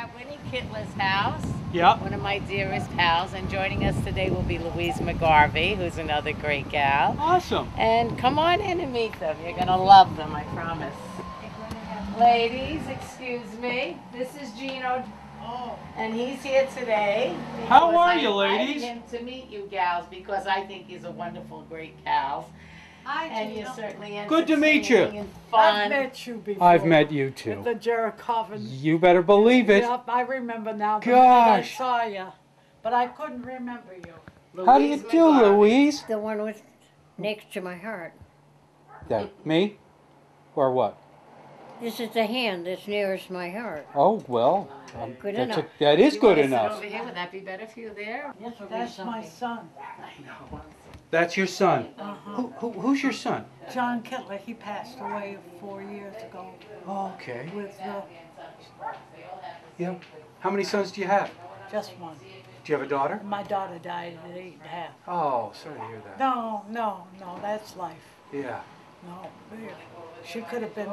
at Winnie Kittler's house. Yeah. One of my dearest pals, and joining us today will be Louise McGarvey, who's another great gal. Awesome. And come on in and meet them. You're gonna love them, I promise. Ladies, excuse me. This is Gino, and he's here today. How are because you, I ladies? invited him to meet you gals because I think he's a wonderful, great gal. Hi, And Gino. you're certainly Good to meet you. entertaining and fun. I've met you before. I've met you At too. the Jericho. You better believe it. Yep, I remember now. The Gosh. minute I saw you, but I couldn't remember you. How do you Louise do, McGarvey. Louise? The one with next to my heart. That me? Or what? This is the hand that's nearest my heart. Oh, well. Good that's enough. that is You good wanna sit enough. over here? Would that be better for you there? Yes, That's my son, I know. That's your son. uh-huh. Who's your son? John Kittler. He passed away 4 years ago Oh, okay. with Yeah. How many sons do you have? just one. Do you have a daughter? My daughter died at 8.5. Oh, sorry to hear that. No, that's life. Yeah. No, she could have been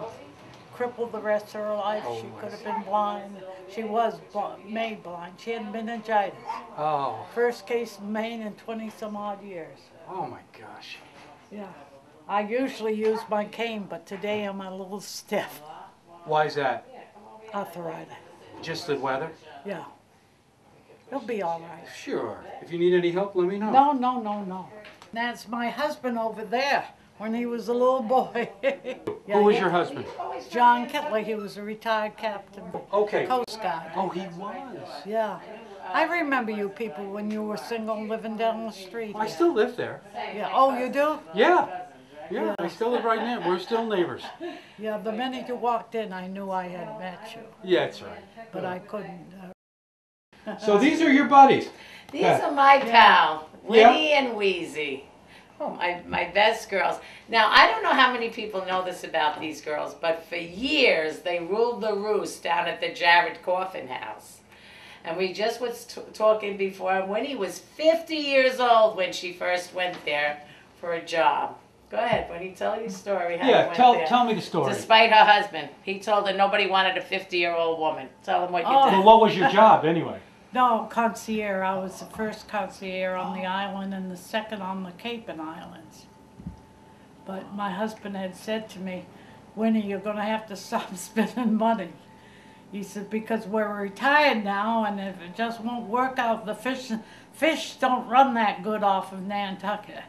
crippled the rest of her life. Oh, She could was. have been blind. She was made blind. She had meningitis. Oh. First case in Maine in 20 some odd years. Oh my gosh. Yeah. I usually use my cane, but today I'm a little stiff. Why is that? Arthritis. Just the weather? Yeah. It'll be all right. Sure. If you need any help, let me know. No. That's my husband over there when he was a little boy. Yeah, Who was your husband? John Kittler. He was a retired captain. Okay. Coast Guard. Oh, he was. Yeah. I remember you people when you were single living down the street. I still live there. Yeah. Oh, you do? Yeah. Yeah, I still live right now. We're still neighbors. Yeah, the minute you walked in, I knew I had met you, Yeah, that's right. but I couldn't. So these are your buddies. These Yeah. are my pal, Yeah. Winnie and Wheezy. Oh, my best girls. Now, I don't know how many people know this about these girls, but for years they ruled the roost down at the Jared Coffin House. And we just was talking before, Winnie was 50 years old when she first went there for a job. Go ahead, Winnie, tell your story how you Yeah, went tell there. me the story. Despite her husband. He told her nobody wanted a 50-year-old woman. Tell them what you Oh. did. Well, what was your job anyway? No, concierge. I was the first concierge on the island and the second on the Cape and Islands. But my husband had said to me, Winnie, you're going to have to stop spending money. He said, because we're retired now and if it just won't work out, the fish don't run that good off of Nantucket.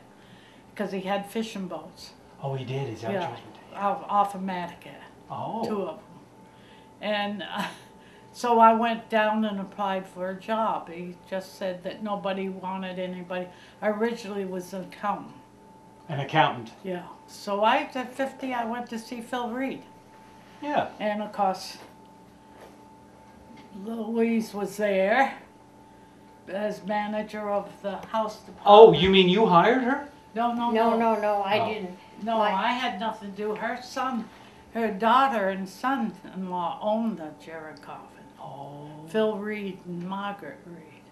Because he had fishing boats. Oh, he did. Is that Yeah, off of Mattucket. Oh. 2 of them. And so I went down and applied for a job. He just said that nobody wanted anybody. I originally was an accountant. An accountant. Yeah. So at 50, I went to see Phil Reed. Yeah. And of course, Louise was there as manager of the house department. Oh, you mean you hired her? No, I Oh. didn't. No, My- I had nothing to do. Her daughter and son-in-law owned the Jared Coffin. Oh. Phil Reed and Margaret Reed.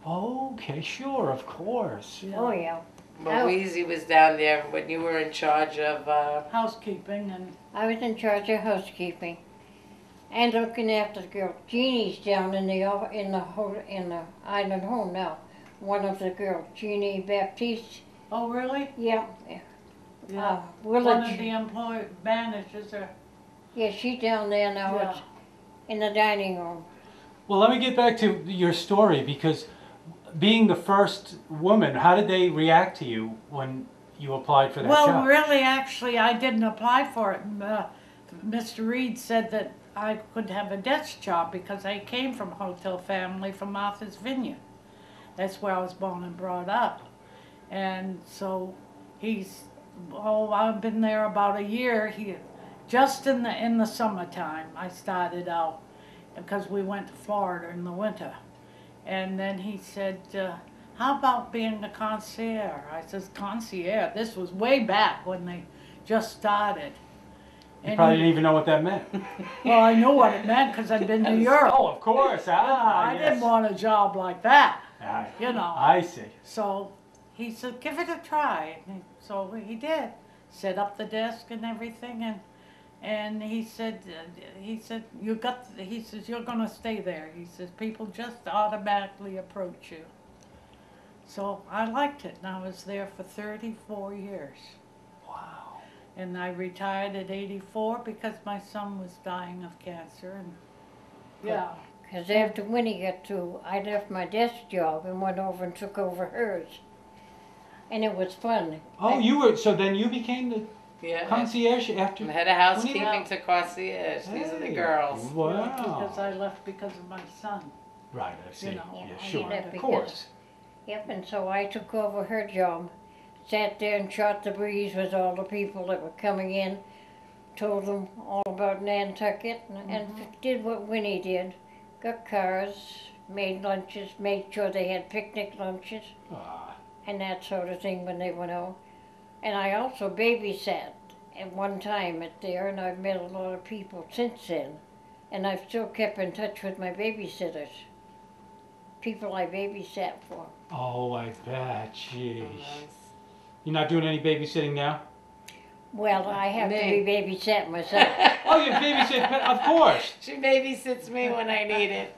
Okay, sure, of course. Yeah. Oh, yeah. Well, Wheezy was down there when you were in charge of Housekeeping and I was in charge of housekeeping and looking after the girl. Jeannie's down in the island home now. One of the girls, Jeannie Baptiste. oh really? Yeah. Yeah. One of the Village. managers are Yeah, she's down there now. Yeah. It's in the dining room. Well, let me get back to your story because being the first woman, how did they react to you when you applied for that well, job? really, actually, I didn't apply for it. Mr. Reed said that I could have a desk job because I came from a hotel family from Martha's Vineyard. That's where I was born and brought up. And so I've been there about a year. Just in the summertime, I started out because we went to Florida in the winter. And then he said, how about being a concierge? I says, concierge? This was way back when they just started. You probably didn't even know what that meant. Well, I knew what it meant because I'd been to Europe. Oh, of course. I didn't want a job like that, you know. I see. So he said, give it a try. So he did. Set up the desk and everything. And And he said, he says, you're gonna stay there. He says, people just automatically approach you. So I liked it, and I was there for 34 years. Wow. And I retired at 84 because my son was dying of cancer, and yeah. Because after Winnie got through, I left my desk job and went over and took over hers. And it was fun. Oh, so then you became the Yeah. concierge after? From head of housekeeping to concierge. These are the Hey. girls. Wow. Because I left because of my son. Right, I see. You know, Yeah, I sure, left of because- course. Yep, and so I took over her job. Sat there and shot the breeze with all the people that were coming in. Told them all about Nantucket and did what Winnie did. Got cars, made lunches, made sure they had picnic lunches Ah, and that sort of thing when they went out. And I also babysat at one time at there, and I've met a lot of people since then. And I've still kept in touch with my babysitters, people I babysat for. oh, I bet. Jeez. Nice. You're not doing any babysitting now? Well, I have to Me. be babysat myself. Oh, you babysit, of course. She babysits me when I need it.